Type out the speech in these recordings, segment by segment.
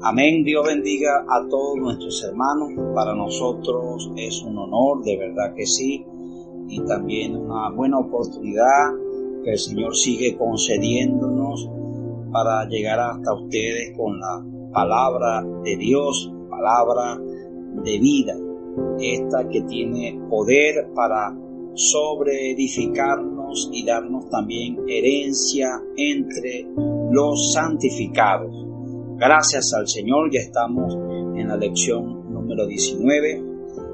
Amén. Dios bendiga a todos nuestros hermanos. Para nosotros es un honor, de verdad que sí, y también una buena oportunidad que el Señor sigue concediéndonos para llegar hasta ustedes con la palabra de Dios, palabra de vida, esta que tiene poder para sobreedificarnos y darnos también herencia entre los santificados. Gracias al Señor, ya estamos en la lección número 19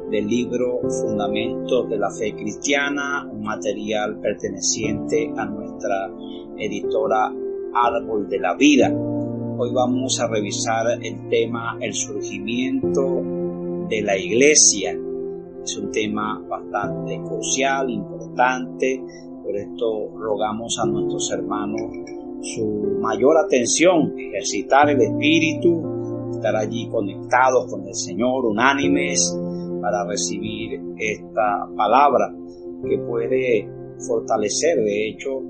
del libro Fundamentos de la Fe Cristiana, un material perteneciente a nuestra editora Árbol de la Vida. Hoy vamos a revisar el tema El surgimiento de la Iglesia. Es un tema bastante crucial, importante, por esto rogamos a nuestros hermanos su mayor atención, ejercitar el espíritu, estar allí conectados con el Señor, unánimes, para recibir esta palabra que puede fortalecer, de hecho,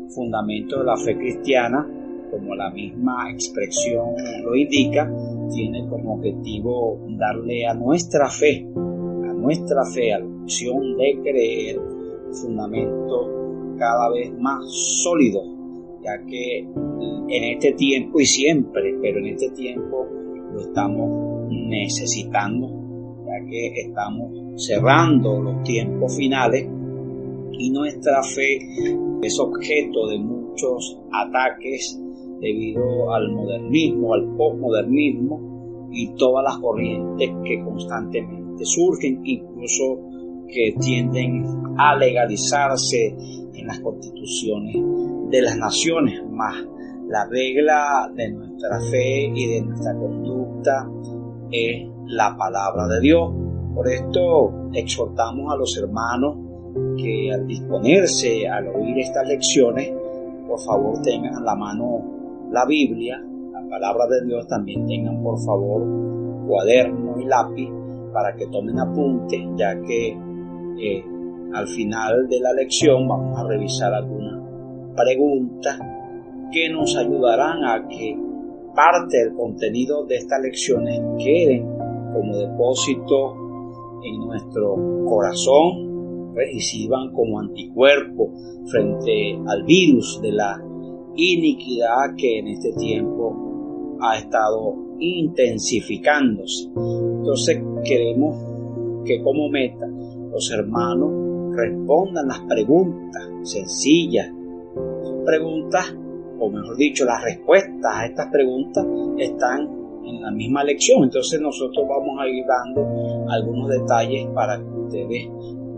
fundamentos de la fe cristiana, como la misma expresión lo indica, tiene como objetivo darle a nuestra fe, a la opción de creer, fundamentos cada vez más sólidos, ya que en este tiempo y siempre, pero en este tiempo lo estamos necesitando, ya que estamos cerrando los tiempos finales y nuestra fe es objeto de muchos ataques debido al modernismo, al posmodernismo y todas las corrientes que constantemente surgen, incluso que tienden a legalizarse en las constituciones de las naciones, más la regla de nuestra fe y de nuestra conducta es la palabra de Dios. Por esto exhortamos a los hermanos que al disponerse al oír estas lecciones, por favor tengan a la mano la Biblia, la palabra de Dios, también tengan por favor cuaderno y lápiz para que tomen apuntes, ya que al final de la lección vamos a revisar algunas preguntas que nos ayudarán a que parte del contenido de estas lecciones queden como depósito en nuestro corazón, y sirvan como anticuerpo frente al virus de la iniquidad que en este tiempo ha estado intensificándose. Entonces queremos que como meta los hermanos respondan las preguntas sencillas, preguntas, o mejor dicho, las respuestas a estas preguntas están en la misma lección. Entonces nosotros vamos a ir dando algunos detalles para que ustedes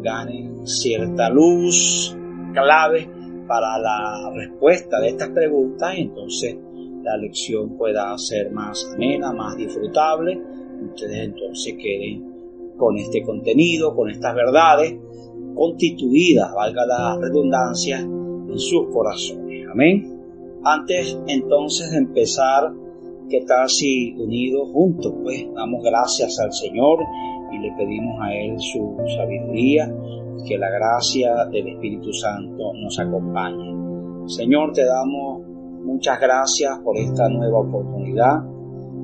ganen cierta luz clave para la respuesta de estas preguntas, y entonces la lección pueda ser más amena, más disfrutable, y ustedes entonces queden con este contenido, con estas verdades constituidas, valga la redundancia, en sus corazones. Amén. Antes entonces de empezar, ¿qué tal si unidos juntos pues damos gracias al Señor y le pedimos a Él su sabiduría, que la gracia del Espíritu Santo nos acompañe? Señor, te damos muchas gracias por esta nueva oportunidad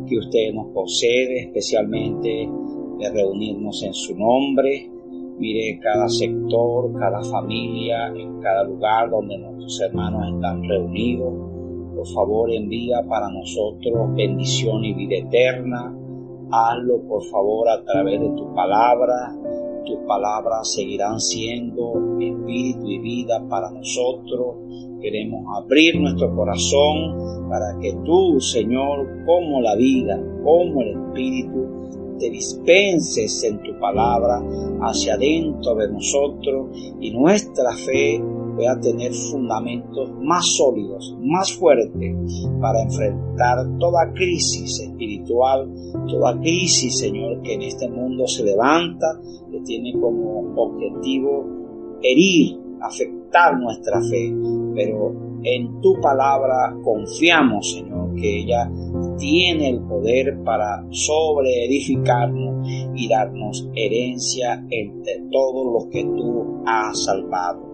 que usted nos concede, especialmente de reunirnos en su nombre. Mire cada sector, cada familia, en cada lugar donde nuestros hermanos están reunidos. Por favor, envía para nosotros bendición y vida eterna. Hazlo, por favor, a través de tu palabra. Tus palabras seguirán siendo espíritu y vida para nosotros. Queremos abrir nuestro corazón para que tú, Señor, como la vida, como el espíritu, te dispenses en tu palabra hacia adentro de nosotros y nuestra fe pueda tener fundamentos más sólidos, más fuertes para enfrentar toda crisis espiritual, toda crisis, Señor, que en este mundo se levanta, que tiene como objetivo herir, afectar nuestra fe, pero en tu palabra confiamos, Señor, que ella tiene el poder para sobreedificarnos y darnos herencia entre todos los que tú has salvado.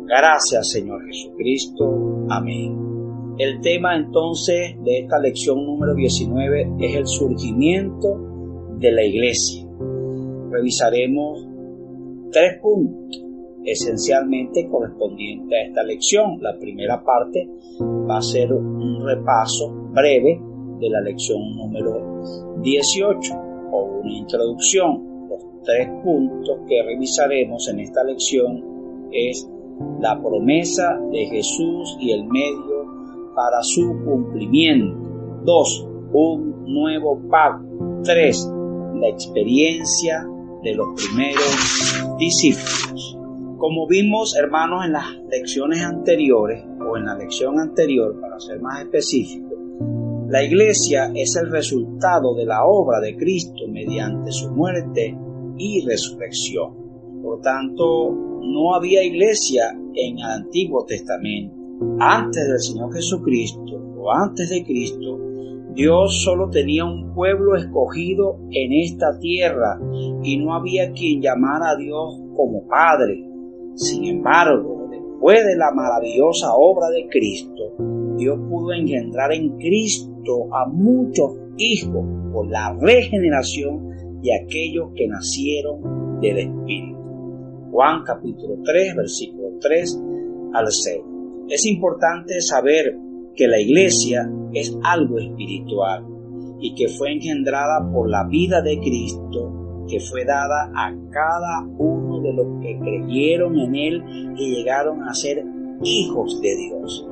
Gracias, Señor Jesucristo. Amén. El tema entonces de esta lección número 19 es el surgimiento de la iglesia. Revisaremos 3 puntos esencialmente correspondientes a esta lección. La primera parte va a ser un repaso breve de la lección número 18 o una introducción. Los 3 puntos que revisaremos en esta lección es la promesa de Jesús y el medio para su cumplimiento. 2. Un nuevo pacto. 3. La experiencia de los primeros discípulos. Como vimos, hermanos, en las lecciones anteriores, o en la lección anterior, para ser más específico, la iglesia es el resultado de la obra de Cristo mediante su muerte y resurrección. Por tanto, no había iglesia en el Antiguo Testamento. Antes del Señor Jesucristo, o antes de Cristo, Dios solo tenía un pueblo escogido en esta tierra y no había quien llamara a Dios como Padre. Sin embargo, después de la maravillosa obra de Cristo, Dios pudo engendrar en Cristo a muchos hijos por la regeneración de aquellos que nacieron del Espíritu. Juan capítulo 3, versículo 3 al 6. Es importante saber que la iglesia es algo espiritual y que fue engendrada por la vida de Cristo, que fue dada a cada uno de los que creyeron en Él y llegaron a ser hijos de Dios.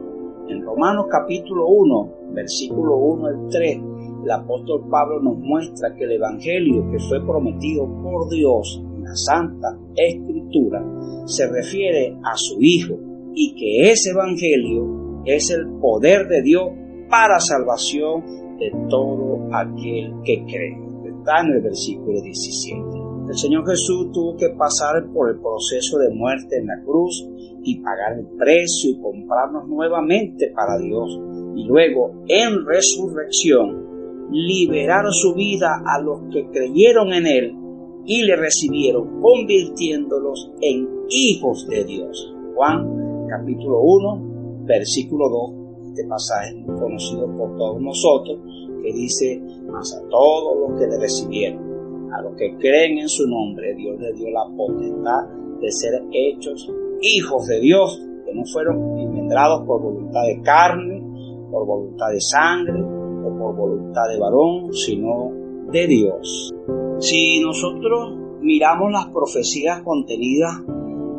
En Romanos capítulo 1, versículo 1 al 3, el apóstol Pablo nos muestra que el evangelio que fue prometido por Dios en la Santa Escritura se refiere a su Hijo, y que ese evangelio es el poder de Dios para salvación de todo aquel que cree. Está en el versículo 17. El Señor Jesús tuvo que pasar por el proceso de muerte en la cruz y pagar el precio y comprarnos nuevamente para Dios, y luego en resurrección liberar su vida a los que creyeron en Él y le recibieron, convirtiéndolos en hijos de Dios. Juan capítulo 1, versículo 2, este pasaje muy conocido por todos nosotros, que dice: mas a todos los que le recibieron, a los que creen en su nombre, Dios les dio la potestad de ser hechos hijos de Dios, que no fueron engendrados por voluntad de carne, por voluntad de sangre o por voluntad de varón, sino de Dios. Si nosotros miramos las profecías contenidas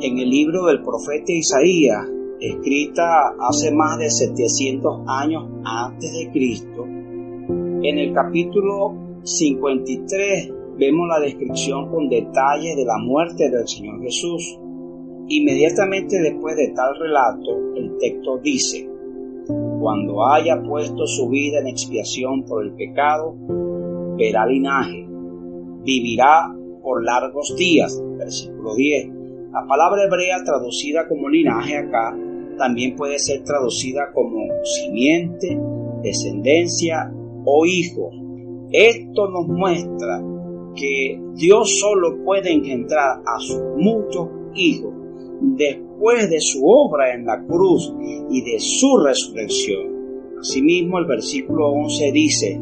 en el libro del profeta Isaías, escrita hace más de 700 años antes de Cristo, en el capítulo 53 vemos la descripción con detalle de la muerte del Señor Jesús. Inmediatamente después de tal relato, el texto dice: cuando haya puesto su vida en expiación por el pecado, verá linaje, vivirá por largos días. Versículo 10. La palabra hebrea traducida como linaje acá también puede ser traducida como simiente, descendencia o hijo. Esto nos muestra que Dios solo puede engendrar a sus muchos hijos después de su obra en la cruz y de su resurrección. Asimismo, el versículo 11 dice: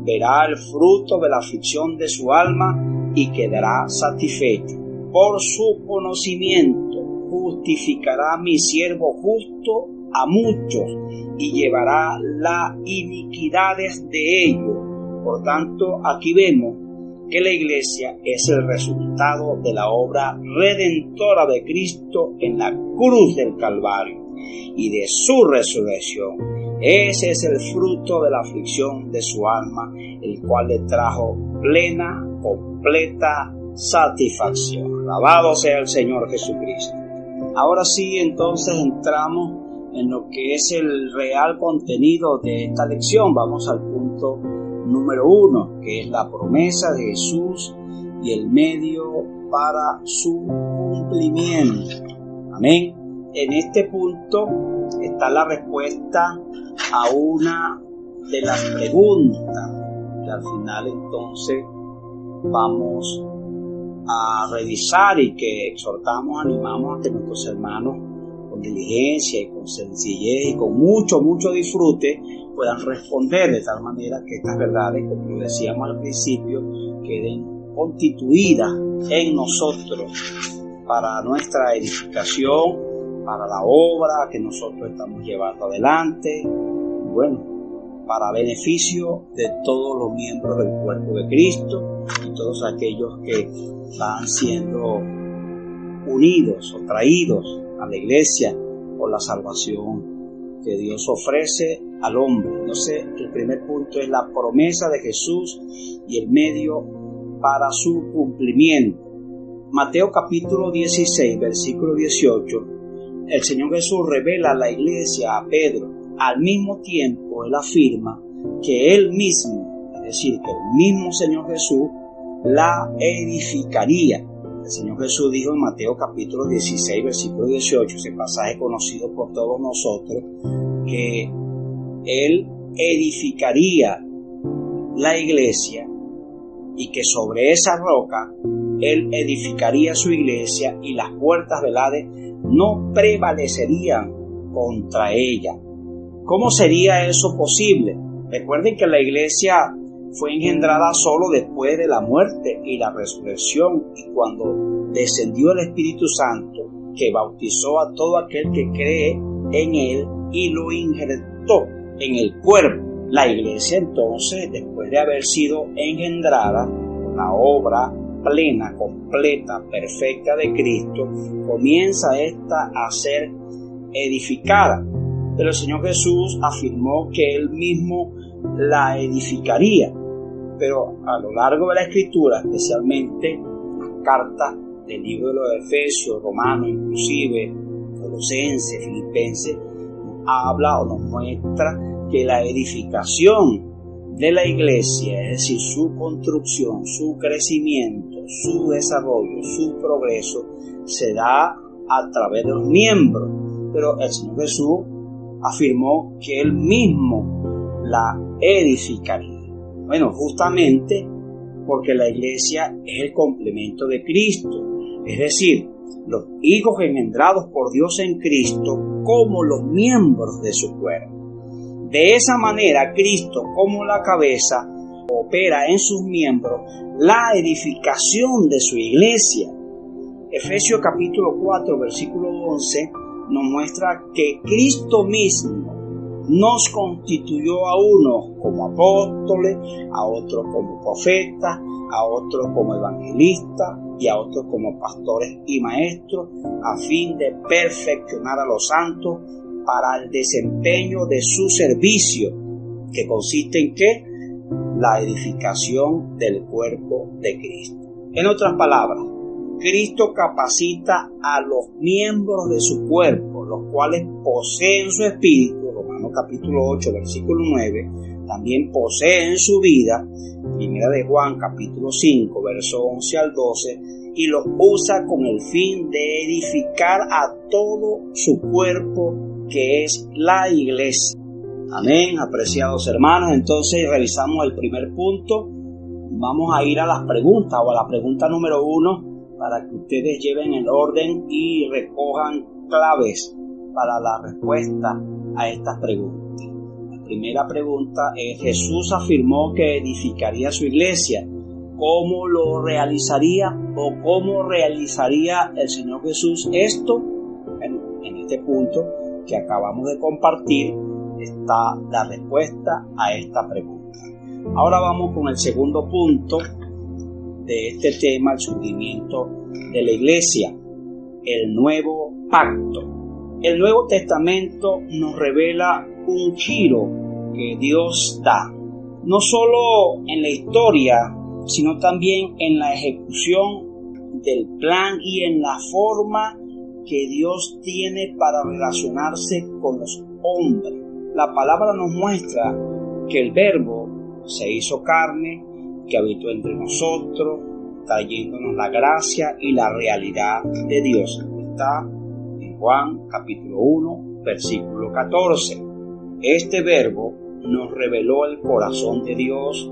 verá el fruto de la aflicción de su alma y quedará satisfecho. Por su conocimiento justificará mi siervo justo a muchos y llevará las iniquidades de ellos. Por tanto, aquí vemos que la iglesia es el resultado de la obra redentora de Cristo en la cruz del Calvario y de su resurrección. Ese es el fruto de la aflicción de su alma, el cual le trajo plena, completa satisfacción. Alabado sea el Señor Jesucristo. Ahora sí, entonces entramos en lo que es el real contenido de esta lección. Vamos al punto número 1, que es la promesa de Jesús y el medio para su cumplimiento. Amén. En este punto está la respuesta a una de las preguntas que al final entonces vamos a revisar y que exhortamos, animamos a que nuestros hermanos con diligencia y con sencillez y con mucho disfrute, puedan responder de tal manera que estas verdades, como lo decíamos al principio, queden constituidas en nosotros para nuestra edificación, para la obra que nosotros estamos llevando adelante, y bueno, para beneficio de todos los miembros del cuerpo de Cristo y todos aquellos que van siendo unidos o traídos a la iglesia por la salvación que Dios ofrece al hombre. Entonces, el primer punto es la promesa de Jesús y el medio para su cumplimiento. Mateo capítulo 16, versículo 18, el Señor Jesús revela a la iglesia, a Pedro. Al mismo tiempo, Él afirma que Él mismo, es decir, que el mismo Señor Jesús la edificaría. El Señor Jesús dijo en Mateo capítulo 16, versículo 18, ese pasaje conocido por todos nosotros, que Él edificaría la iglesia y que sobre esa roca Él edificaría su iglesia y las puertas del Hades no prevalecerían contra ella. ¿Cómo sería eso posible? Recuerden que la iglesia fue engendrada solo después de la muerte y la resurrección, y cuando descendió el Espíritu Santo, que bautizó a todo aquel que cree en Él y lo injertó en el cuerpo. La iglesia entonces, después de haber sido engendrada por la obra plena, completa, perfecta de Cristo, comienza esta a ser edificada. Pero el Señor Jesús afirmó que Él mismo la edificaría. Pero a lo largo de la Escritura, especialmente las cartas del libro de los Efesios, Romanos, inclusive Colosenses, Filipenses, nos habla o nos muestra que la edificación de la iglesia, es decir, su construcción, su crecimiento, su desarrollo, su progreso, se da a través de los miembros. Pero el Señor Jesús afirmó que Él mismo la edificaría. Bueno, justamente porque la iglesia es el complemento de Cristo, es decir, los hijos engendrados por Dios en Cristo como los miembros de su cuerpo. De esa manera, Cristo, como la cabeza, opera en sus miembros la edificación de su iglesia. Efesios capítulo 4, versículo 11, nos muestra que Cristo mismo nos constituyó a unos como apóstoles, a otros como profetas, a otros como evangelistas y a otros como pastores y maestros, a fin de perfeccionar a los santos para el desempeño de su servicio, que consiste en ¿qué? La edificación del cuerpo de Cristo. En otras palabras, Cristo capacita a los miembros de su cuerpo, los cuales poseen su espíritu, Romanos capítulo 8, versículo 9, también poseen su vida, Primera de Juan capítulo 5, verso 11 al 12, y los usa con el fin de edificar a todo su cuerpo, que es la iglesia. Amén, apreciados hermanos. Entonces revisamos el primer punto. Vamos a ir a las preguntas, o a la pregunta número 1, para que ustedes lleven el orden y recojan claves para la respuesta a estas preguntas. La primera pregunta es: Jesús afirmó que edificaría su iglesia. ¿Cómo lo realizaría o cómo realizaría el Señor Jesús esto? Bueno, en este punto que acabamos de compartir está la respuesta a esta pregunta. Ahora vamos con el segundo punto de este tema, el surgimiento de la iglesia, el nuevo pacto. El Nuevo Testamento nos revela un giro que Dios da, no solo en la historia, sino también en la ejecución del plan y en la forma que Dios tiene para relacionarse con los hombres. La palabra nos muestra que el Verbo se hizo carne, que habitó entre nosotros, trayéndonos la gracia y la realidad de Dios. Está en Juan capítulo 1, versículo 14. Este Verbo nos reveló el corazón de Dios,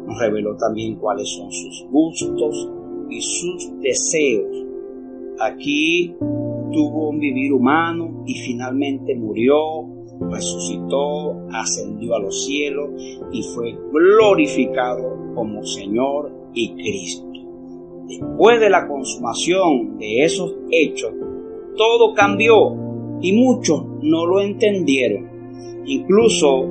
nos reveló también cuáles son sus gustos y sus deseos. Aquí tuvo un vivir humano y finalmente murió, resucitó, ascendió a los cielos y fue glorificado como Señor y Cristo. Después de la consumación de esos hechos, todo cambió y muchos no lo entendieron. Incluso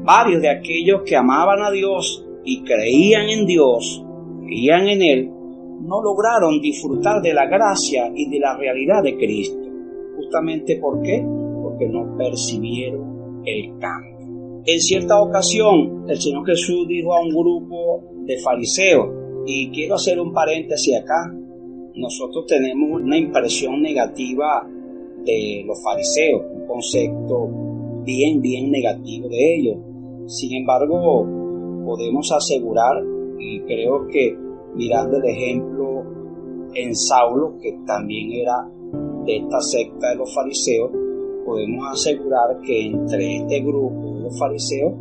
varios de aquellos que amaban a Dios y creían en Dios, creían en Él, no lograron disfrutar de la gracia y de la realidad de Cristo. Justamente ¿por qué? Porque no percibieron el cambio. En cierta ocasión, el Señor Jesús dijo a un grupo de fariseos, y quiero hacer un paréntesis acá, nosotros tenemos una impresión negativa de los fariseos, un concepto bien negativo de ellos. Sin embargo, podemos asegurar, y creo que mirando el ejemplo en Saulo, que también era de esta secta de los fariseos, podemos asegurar que entre este grupo de los fariseos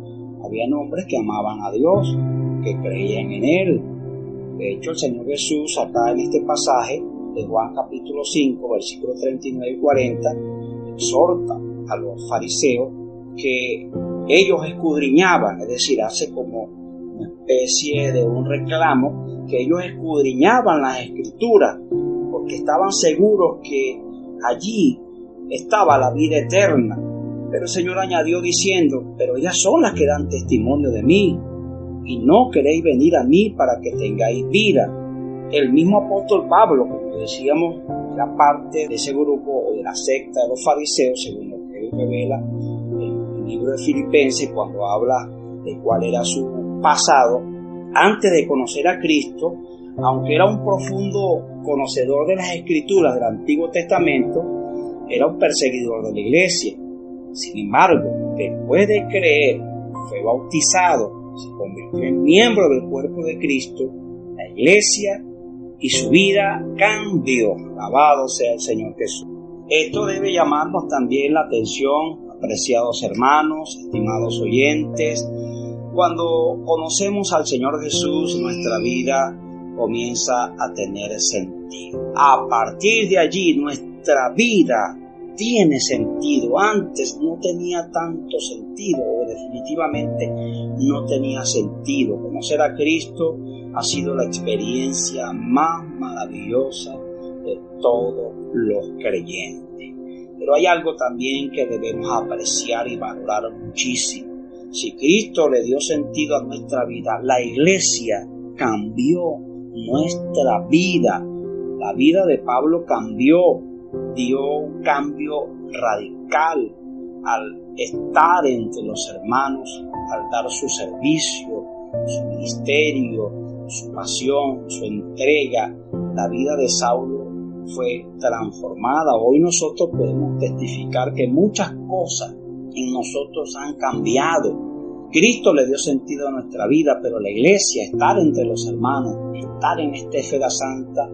había hombres que amaban a Dios, que creían en Él. De hecho, el Señor Jesús, acá en este pasaje de Juan capítulo 5, versículos 39 y 40, exhorta a los fariseos que ellos escudriñaban, es decir, hace como una especie de un reclamo, que ellos escudriñaban las Escrituras, porque estaban seguros que allí estaba la vida eterna. Pero el Señor añadió diciendo, pero ellas son las que dan testimonio de mí, y no queréis venir a mí para que tengáis vida. El mismo apóstol Pablo, como decíamos, era parte de ese grupo o de la secta de los fariseos, según lo que él revela en el libro de Filipenses, cuando habla de cuál era su pasado. Antes de conocer a Cristo, aunque era un profundo conocedor de las Escrituras del Antiguo Testamento, era un perseguidor de la iglesia. Sin embargo, después de creer, fue bautizado, se convirtió en miembro del cuerpo de Cristo, la iglesia, y su vida cambió. Alabado sea el Señor Jesús. Esto debe llamarnos también la atención, apreciados hermanos, estimados oyentes. Cuando conocemos al Señor Jesús, nuestra vida comienza a tener sentido. A partir de allí, nuestra vida tiene sentido. Antes no tenía tanto sentido, o definitivamente no tenía sentido. Conocer a Cristo ha sido la experiencia más maravillosa de todos los creyentes. Pero hay algo también que debemos apreciar y valorar muchísimo. Si Cristo le dio sentido a nuestra vida, la iglesia cambió nuestra vida. La vida de Pablo cambió, dio un cambio radical al estar entre los hermanos, al dar su servicio, su ministerio, su pasión, su entrega. La vida de Saulo fue transformada. Hoy nosotros podemos testificar que muchas cosas en nosotros han cambiado. Cristo le dio sentido a nuestra vida, pero la iglesia, estar entre los hermanos, estar en esta esfera santa,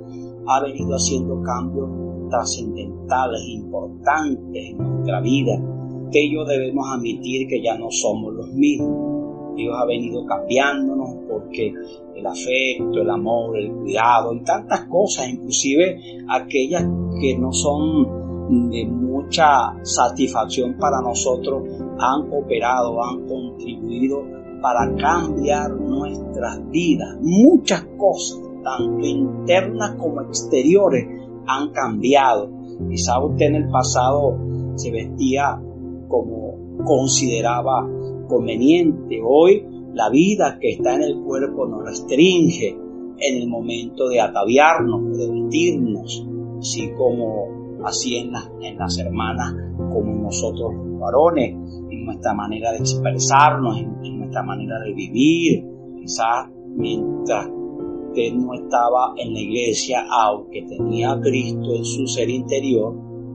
ha venido haciendo cambios trascendentales, importantes en nuestra vida. Que ellos debemos admitir que ya no somos los mismos. Dios ha venido cambiándonos porque el afecto, el amor, el cuidado y tantas cosas, inclusive aquellas que no son de mucha satisfacción para nosotros, han cooperado, han contribuido para cambiar nuestras vidas. Muchas cosas, tanto internas como exteriores, han cambiado. Quizá usted en el pasado se vestía como consideraba conveniente. Hoy la vida que está en el cuerpo nos restringe en el momento de ataviarnos, de vestirnos, así como así en las hermanas, como nosotros los varones, en nuestra manera de expresarnos, en nuestra manera de vivir. Quizás mientras usted no estaba en la iglesia, aunque tenía a Cristo en su ser interior,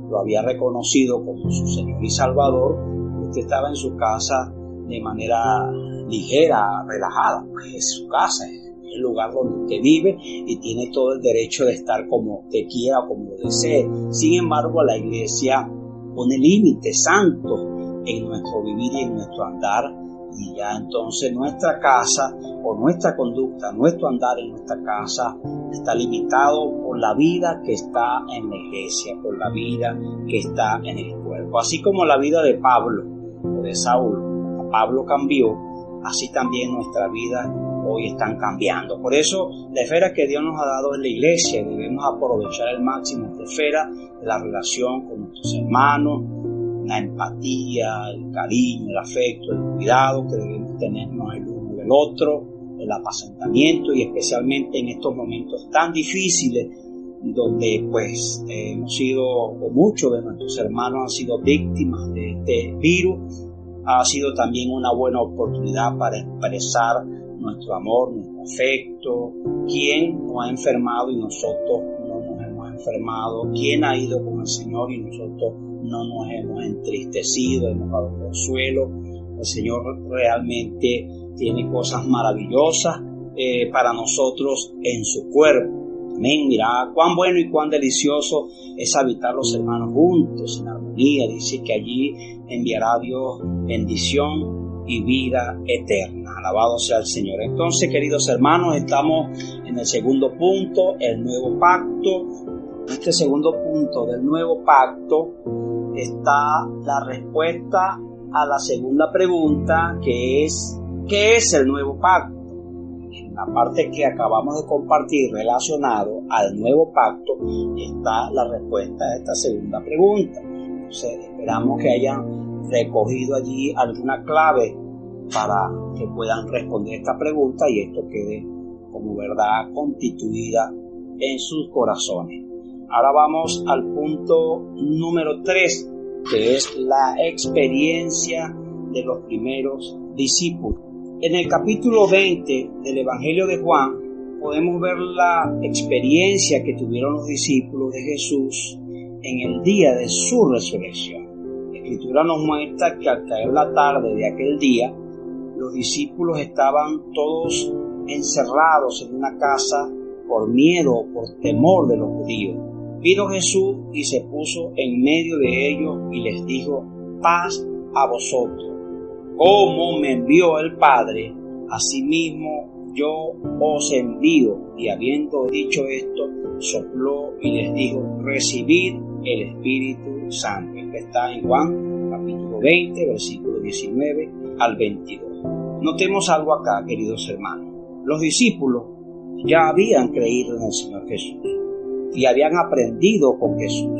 lo había reconocido como su Señor y Salvador, usted estaba en su casa de manera ligera, relajada, pues es su casa, es el lugar donde usted vive y tiene todo el derecho de estar como usted quiera, como lo desee. Sin embargo, la iglesia pone límites santos en nuestro vivir y en nuestro andar, Y ya entonces nuestra casa o nuestra conducta, nuestro andar en nuestra casa está limitado por la vida que está en la iglesia, por la vida que está en el cuerpo. Así como la vida de Pablo o de Saulo, Pablo cambió, así también nuestra vida hoy están cambiando. Por eso la esfera que Dios nos ha dado en la iglesia, debemos aprovechar al máximo esta esfera de la relación con nuestros hermanos, la empatía, el cariño, el afecto, el cuidado que debemos tenernos el uno del otro, el apacentamiento, y especialmente en estos momentos tan difíciles donde pues hemos sido, o muchos de nuestros hermanos han sido víctimas de este virus. Ha sido también una buena oportunidad para expresar nuestro amor, nuestro afecto, quién nos ha enfermado y nosotros no nos hemos enfermado, quién ha ido con el Señor y nosotros no nos hemos entristecido, hemos dado consuelo. El Señor realmente tiene cosas maravillosas para nosotros en su cuerpo. Amén. Mira cuán bueno y cuán delicioso es habitar los hermanos juntos en armonía. Dice que allí enviará Dios bendición y vida eterna. Alabado sea el Señor. Entonces, queridos hermanos, estamos en el segundo punto, el nuevo pacto. En este segundo punto del nuevo pacto está la respuesta a la segunda pregunta, que es ¿qué es el nuevo pacto? En la parte que acabamos de compartir relacionado al nuevo pacto está la respuesta a esta segunda pregunta. Entonces, esperamos que hayan recogido allí alguna clave para que puedan responder esta pregunta y esto quede como verdad constituida en sus corazones. Ahora vamos al punto número 3, que es la experiencia de los primeros discípulos. En el capítulo 20 del Evangelio de Juan podemos ver la experiencia que tuvieron los discípulos de Jesús en el día de su resurrección. La Escritura nos muestra que al caer la tarde de aquel día, los discípulos estaban todos encerrados en una casa por miedo o por temor de los judíos. Vino Jesús y se puso en medio de ellos y les dijo: paz a vosotros. Como me envió el Padre, asimismo yo os envío. Y habiendo dicho esto, sopló y les dijo: recibid el Espíritu Santo. Esto está en Juan capítulo 20, versículo 19 al 22. Notemos algo acá, queridos hermanos. Los discípulos ya habían creído en el Señor Jesús y habían aprendido con Jesús.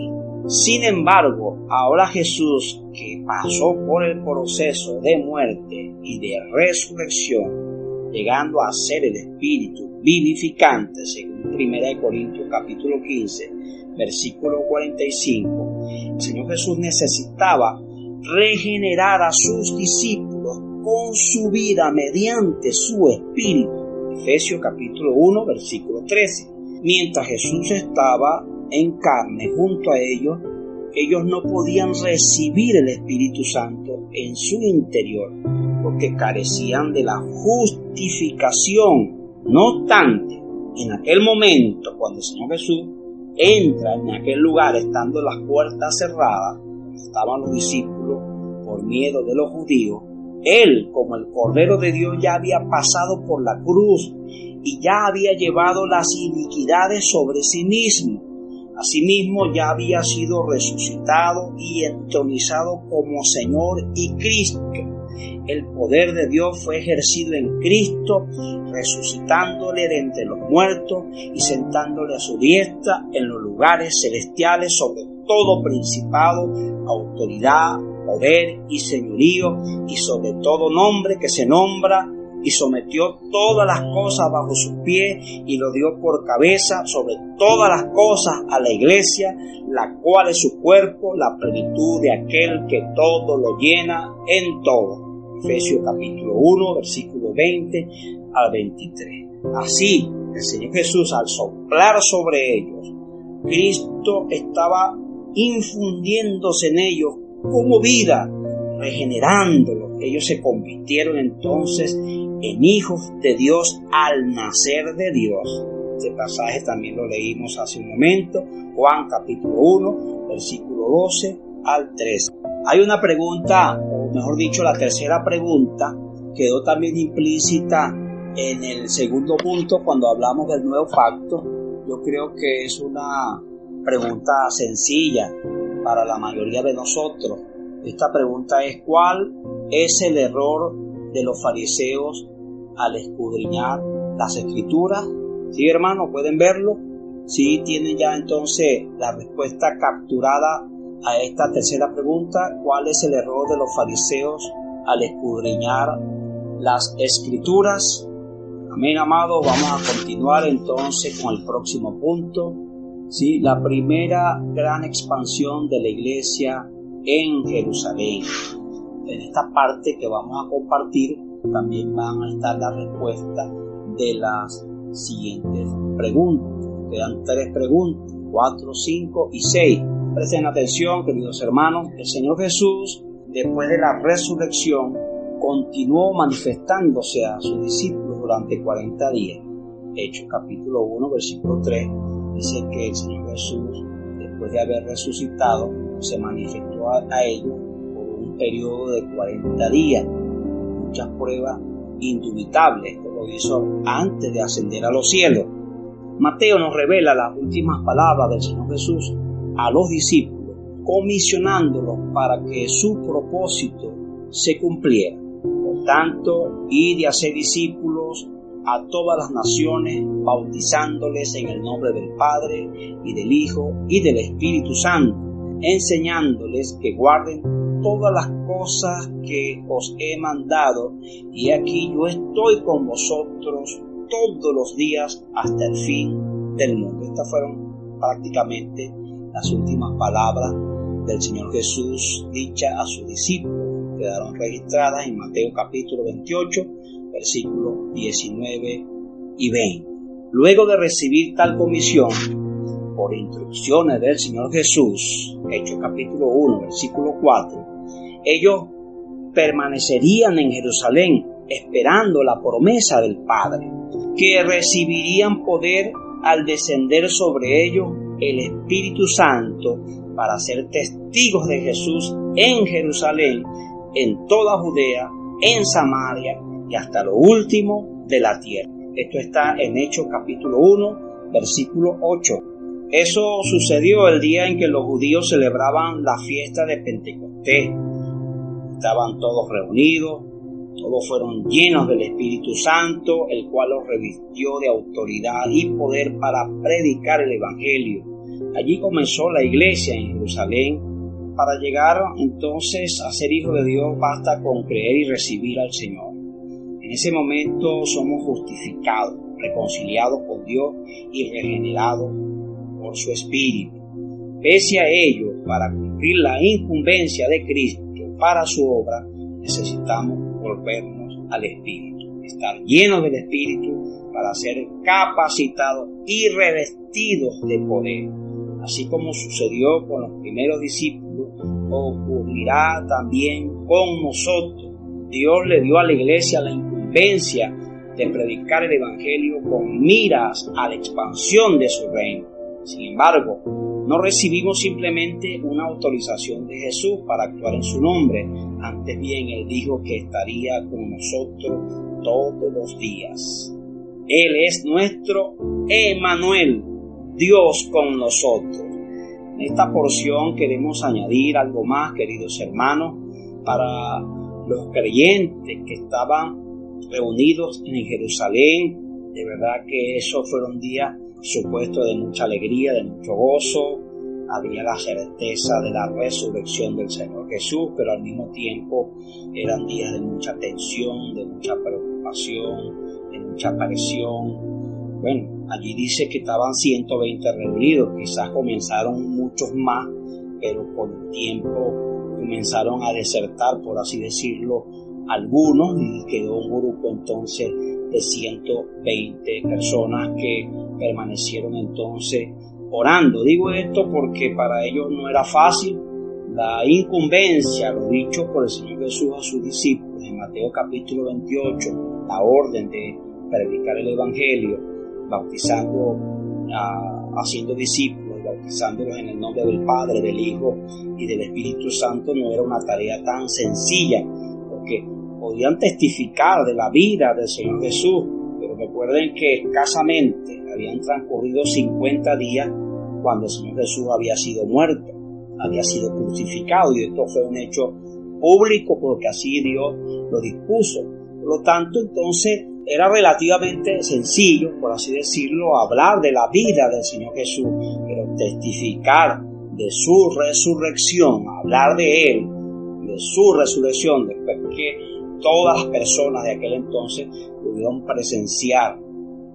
Sin embargo, ahora Jesús, que pasó por el proceso de muerte y de resurrección, llegando a ser el Espíritu vivificante, según 1 Corintios capítulo 15, versículo 45, el Señor Jesús necesitaba regenerar a sus discípulos con su vida mediante su Espíritu. Efesios capítulo 1, versículo 13. Mientras Jesús estaba en carne junto a ellos, ellos no podían recibir el Espíritu Santo en su interior porque carecían de la justificación. No obstante, en aquel momento, cuando el Señor Jesús entra en aquel lugar, estando las puertas cerradas, estaban los discípulos por miedo de los judíos, Él, como el Cordero de Dios, ya había pasado por la cruz y ya había llevado las iniquidades sobre sí mismo. Asimismo, ya había sido resucitado y entronizado como Señor y Cristo. El poder de Dios fue ejercido en Cristo, resucitándole de entre los muertos y sentándole a su diestra en los lugares celestiales sobre todo principado, autoridad, poder y señorío, y sobre todo nombre que se nombra, y sometió todas las cosas bajo sus pies y lo dio por cabeza sobre todas las cosas a la iglesia, la cual es su cuerpo, la plenitud de aquel que todo lo llena en todo. Efesios capítulo 1, versículo 20 al 23. Así, el Señor Jesús, al soplar sobre ellos, Cristo estaba infundiéndose en ellos como vida, regenerándolos. Ellos se convirtieron entonces en hijos de Dios al nacer de Dios. Este pasaje también lo leímos hace un momento, Juan capítulo 1, versículo 12 al 13. Hay una pregunta, o mejor dicho, la tercera pregunta quedó también implícita en el segundo punto cuando hablamos del nuevo pacto. Yo creo que es una pregunta sencilla para la mayoría de nosotros. Esta pregunta es: ¿cuál es el error de los fariseos al escudriñar las escrituras? ¿Sí, hermano? ¿Pueden verlo? ¿Sí tienen ya entonces la respuesta capturada a esta tercera pregunta? ¿Cuál es el error de los fariseos al escudriñar las escrituras? Amén, amados. Vamos a continuar entonces con el próximo punto. Sí, la primera gran expansión de la iglesia en Jerusalén. En esta parte que vamos a compartir también van a estar las respuestas de las siguientes preguntas. Quedan 3 preguntas, 4, 5 y 6. Presten atención, queridos hermanos. El Señor Jesús, después de la resurrección, continuó manifestándose a sus discípulos durante 40 días. Hechos capítulo 1, versículo 3, dice que el Señor Jesús, después de haber resucitado, se manifestó a ellos por un periodo de 40 días. Muchas pruebas indubitables. Esto lo hizo antes de ascender a los cielos. Mateo nos revela las últimas palabras del Señor Jesús a los discípulos, comisionándolos para que su propósito se cumpliera. Por tanto, id y haced discípulos a todas las naciones, bautizándoles en el nombre del Padre, y del Hijo, y del Espíritu Santo, enseñándoles que guarden todas las cosas que os he mandado, y aquí yo estoy con vosotros todos los días hasta el fin del mundo. Estas fueron prácticamente las últimas palabras del Señor Jesús dichas a sus discípulos. Quedaron registradas en Mateo capítulo 28, versículos 19 y 20. Luego de recibir tal comisión, por instrucciones del Señor Jesús, Hechos capítulo 1, versículo 4, ellos permanecerían en Jerusalén esperando la promesa del Padre, que recibirían poder al descender sobre ellos el Espíritu Santo para ser testigos de Jesús en Jerusalén, en toda Judea, en Samaria y hasta lo último de la tierra. Esto está en Hechos capítulo 1, versículo 8. Eso sucedió el día en que los judíos celebraban la fiesta de Pentecostés. Estaban todos reunidos, todos fueron llenos del Espíritu Santo, el cual los revistió de autoridad y poder para predicar el Evangelio. Allí comenzó la iglesia en Jerusalén. Para llegar entonces a ser hijo de Dios basta con creer y recibir al Señor. En ese momento somos justificados, reconciliados con Dios y regenerados por su Espíritu. Pese a ello, para cumplir la incumbencia de Cristo para su obra, necesitamos volvernos al Espíritu, estar llenos del Espíritu para ser capacitados y revestidos de poder. Así como sucedió con los primeros discípulos, ocurrirá también con nosotros. Dios le dio a la iglesia la incumbencia de predicar el Evangelio con miras a la expansión de su reino. Sin embargo, no recibimos simplemente una autorización de Jesús para actuar en su nombre. Antes bien, Él dijo que estaría con nosotros todos los días. Él es nuestro Emmanuel, Dios con nosotros. En esta porción queremos añadir algo más, queridos hermanos, para los creyentes que estaban reunidos en Jerusalén. De verdad que esos fueron días supuestos de mucha alegría, de mucho gozo. Había la certeza de la resurrección del Señor Jesús, pero al mismo tiempo eran días de mucha tensión, de mucha preocupación, de mucha presión. Bueno, allí dice que estaban 120 reunidos, quizás comenzaron muchos más, pero con el tiempo comenzaron a desertar, por así decirlo, algunos, y quedó un grupo entonces de 120 personas que permanecieron entonces orando. Digo esto porque para ellos no era fácil la incumbencia, lo dicho por el Señor Jesús a sus discípulos en Mateo capítulo 28, la orden de predicar el Evangelio, bautizando, haciendo discípulos, bautizándolos en el nombre del Padre, del Hijo y del Espíritu Santo. No era una tarea tan sencilla, porque podían testificar de la vida del Señor Jesús. Pero recuerden que escasamente habían transcurrido 50 días cuando el Señor Jesús había sido muerto, había sido crucificado, y esto fue un hecho público porque así Dios lo dispuso. Por lo tanto, entonces era relativamente sencillo, por así decirlo, hablar de la vida del Señor Jesús, pero testificar de su resurrección, hablar de Él, de su resurrección, después que todas las personas de aquel entonces pudieron presenciar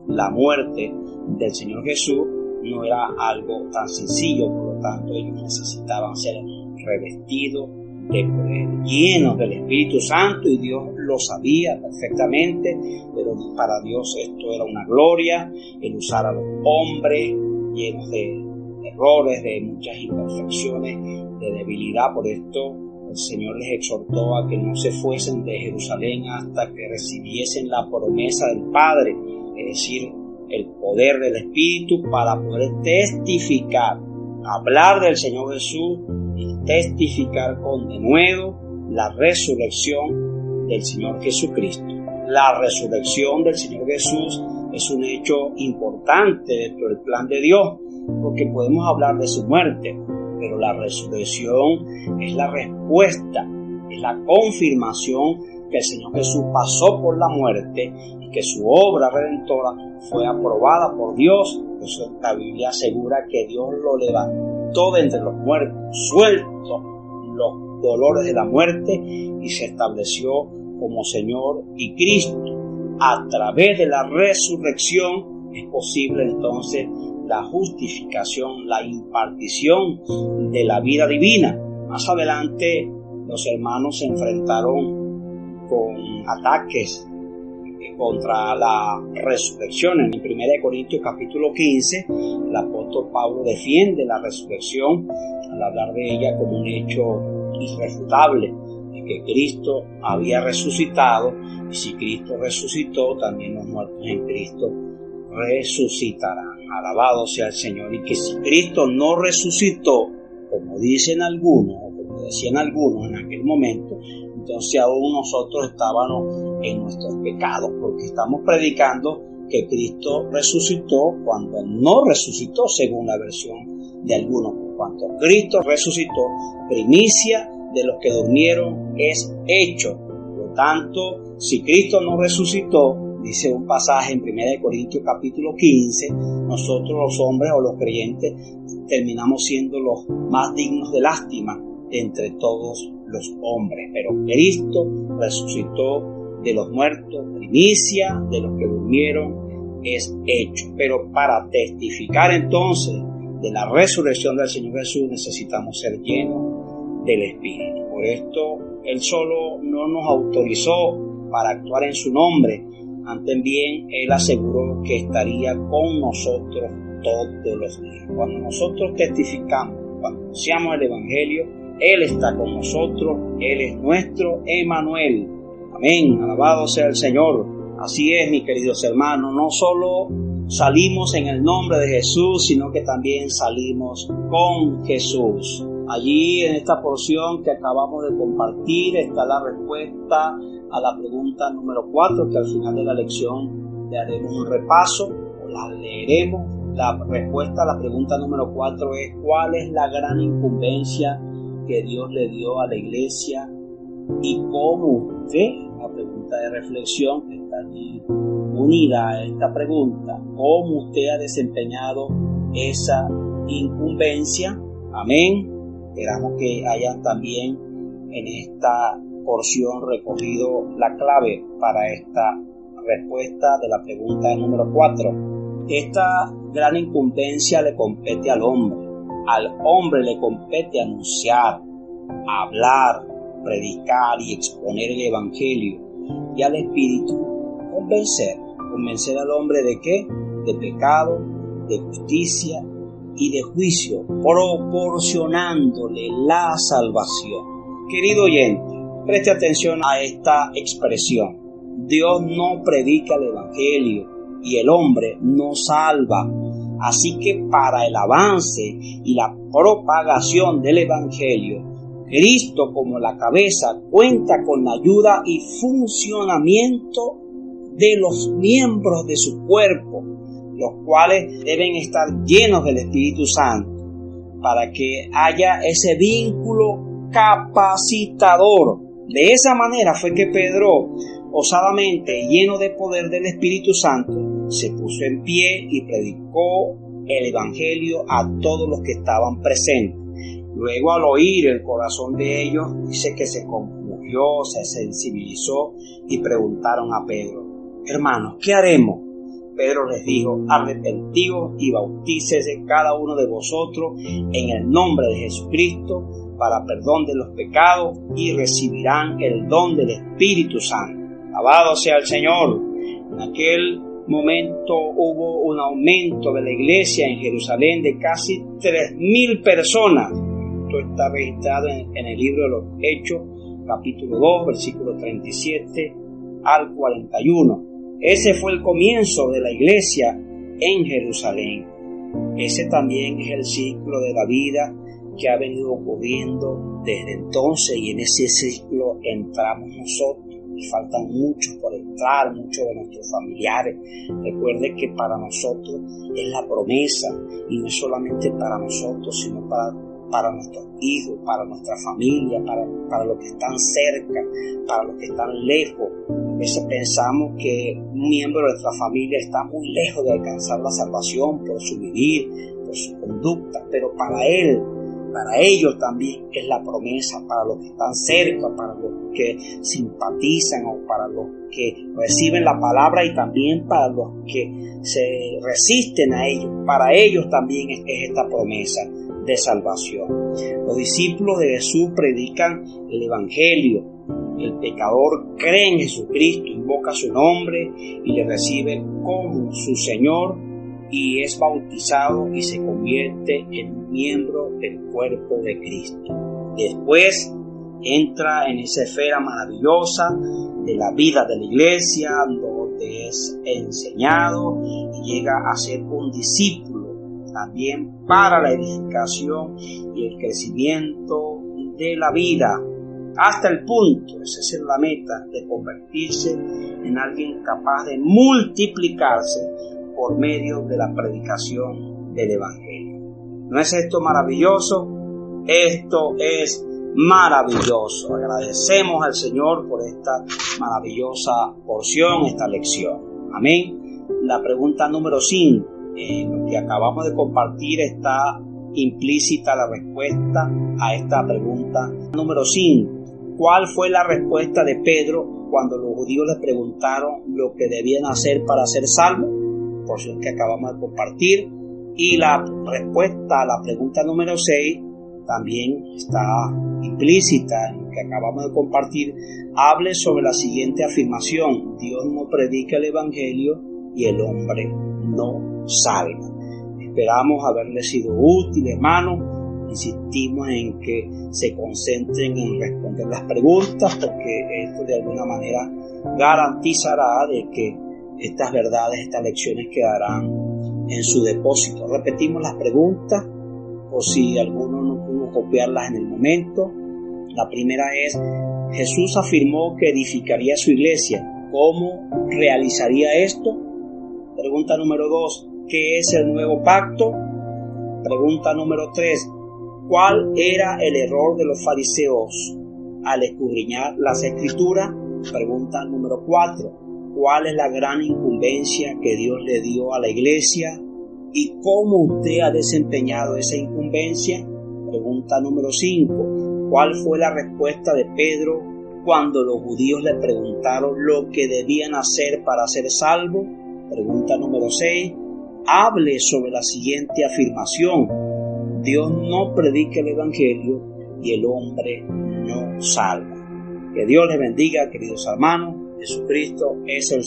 la muerte del Señor Jesús, no era algo tan sencillo. Por lo tanto, ellos necesitaban ser revestidos de poder, llenos del Espíritu Santo, y Dios lo sabía perfectamente, pero para Dios esto era una gloria, el usar a los hombres llenos de errores, de muchas imperfecciones, de debilidad. Por esto el Señor les exhortó a que no se fuesen de Jerusalén hasta que recibiesen la promesa del Padre, es decir, el poder del Espíritu, para poder testificar, hablar del Señor Jesús y testificar con denuedo la resurrección del Señor Jesucristo. La resurrección del Señor Jesús es un hecho importante dentro del plan de Dios, porque podemos hablar de su muerte, pero la resurrección es la respuesta, es la confirmación que el Señor Jesús pasó por la muerte y que su obra redentora fue aprobada por Dios. Por eso la Biblia asegura que Dios lo levantó de entre los muertos, suelto los dolores de la muerte, y se estableció como Señor y Cristo. A través de la resurrección es posible entonces la justificación, la impartición de la vida divina. Más adelante los hermanos se enfrentaron con ataques contra la resurrección. En 1 Corintios capítulo 15, el apóstol Pablo defiende la resurrección al hablar de ella como un hecho irrefutable, de que Cristo había resucitado, y si Cristo resucitó, también los muertos en Cristo resucitarán. Alabado sea el Señor. Y que si Cristo no resucitó, como dicen algunos, o como decían algunos en aquel momento, entonces aún nosotros estábamos en nuestros pecados, porque estamos predicando que Cristo resucitó cuando no resucitó, según la versión de algunos. Por cuanto Cristo resucitó, primicia de los que durmieron es hecho. Por lo tanto, si Cristo no resucitó, dice un pasaje en 1 Corintios capítulo 15, nosotros los hombres o los creyentes terminamos siendo los más dignos de lástima entre todos los hombres. Pero Cristo resucitó de los muertos, primicia de los que durmieron es hecho. Pero para testificar entonces de la resurrección del Señor Jesús necesitamos ser llenos del Espíritu. Por esto Él solo no nos autorizó para actuar en su nombre, antes bien Él aseguró que estaría con nosotros todos los días. Cuando nosotros testificamos, cuando anunciamos el Evangelio, Él está con nosotros, Él es nuestro Emmanuel. Amén, alabado sea el Señor. Así es, mis queridos hermanos, no solo salimos en el nombre de Jesús, sino que también salimos con Jesús. Allí en esta porción que acabamos de compartir está la respuesta a la pregunta número 4, que al final de la lección le haremos un repaso o la leeremos. La respuesta a la pregunta número 4 es: ¿cuál es la gran incumbencia que Dios le dio a la iglesia y cómo usted? La pregunta de reflexión que está allí unida a esta pregunta: ¿cómo usted ha desempeñado esa incumbencia? Amén. Esperamos que hayan también en esta porción recogido la clave para esta respuesta de la pregunta número 4. Esta gran incumbencia le compete al hombre. Al hombre le compete anunciar, hablar, predicar y exponer el Evangelio, y al Espíritu convencer al hombre ¿de qué? De pecado, de justicia y de juicio, proporcionándole la salvación. Querido oyente, preste atención a esta expresión. Dios no predica el Evangelio y el hombre no salva. Así que para el avance y la propagación del Evangelio, Cristo, como la cabeza, cuenta con la ayuda y funcionamiento de los miembros de su cuerpo, los cuales deben estar llenos del Espíritu Santo, para que haya ese vínculo capacitador. De esa manera fue que Pedro, osadamente lleno de poder del Espíritu Santo, se puso en pie y predicó el Evangelio a todos los que estaban presentes. Luego, al oír el corazón de ellos, dice que se conmovió, se sensibilizó y preguntaron a Pedro: hermanos, ¿qué haremos? Pedro les dijo: arrepentíos y bautícese cada uno de vosotros en el nombre de Jesucristo para perdón de los pecados y recibirán el don del Espíritu Santo. Alabado sea el Señor. En aquel momento hubo un aumento de la iglesia en Jerusalén de casi 3,000 personas. Esto está registrado en el libro de los Hechos, capítulo 2, versículo 37 al 41. Ese fue el comienzo de la iglesia en Jerusalén. Ese también es el ciclo de la vida que ha venido ocurriendo desde entonces, y en ese ciclo entramos nosotros. Y faltan muchos por entrar, muchos de nuestros familiares. Recuerde que para nosotros es la promesa, y no solamente para nosotros, sino para nuestros hijos, para nuestra familia, para los que están cerca, para los que están lejos. A veces pensamos que un miembro de nuestra familia está muy lejos de alcanzar la salvación por su vivir, por su conducta, pero para ellos también es la promesa, para los que están cerca, para los que simpatizan o para los que reciben la palabra, y también para los que se resisten a ellos. Para ellos también es esta promesa de salvación. Los discípulos de Jesús predican el Evangelio. El pecador cree en Jesucristo, invoca su nombre y le recibe como su Señor, y es bautizado y se convierte en un miembro del cuerpo de Cristo. Después entra en esa esfera maravillosa de la vida de la iglesia, donde es enseñado y llega a ser un discípulo también para la edificación y el crecimiento de la vida, hasta el punto, esa es la meta, de convertirse en alguien capaz de multiplicarse por medio de la predicación del Evangelio. ¿No es esto maravilloso? Esto es maravilloso. Agradecemos al Señor por esta maravillosa porción, esta lección. Amén. La pregunta número 5. En lo que acabamos de compartir está implícita la respuesta a esta pregunta número 5. ¿Cuál fue la respuesta de Pedro cuando los judíos le preguntaron lo que debían hacer para ser salvos? Porción que acabamos de compartir. Y la respuesta a la pregunta número 6 también está implícita en lo que acabamos de compartir. Hable sobre la siguiente afirmación: Dios no predica el Evangelio y el hombre no salva. Esperamos haberles sido útiles, hermanos. Insistimos en que se concentren en responder las preguntas, porque esto de alguna manera garantizará de que estas verdades, estas lecciones quedarán en su depósito. Repetimos las preguntas, por si alguno no pudo copiarlas en el momento. La primera es: Jesús afirmó que edificaría su iglesia. ¿Cómo realizaría esto? Pregunta número 2: ¿qué es el nuevo pacto? Pregunta número 3: ¿cuál era el error de los fariseos al escudriñar las Escrituras? Pregunta número 4: ¿cuál es la gran incumbencia que Dios le dio a la iglesia y cómo usted ha desempeñado esa incumbencia? Pregunta número 5: ¿cuál fue la respuesta de Pedro cuando los judíos le preguntaron lo que debían hacer para ser salvos? Pregunta número 6: hable sobre la siguiente afirmación: Dios no predica el Evangelio y el hombre no salva. Que Dios les bendiga, queridos hermanos. Jesucristo es el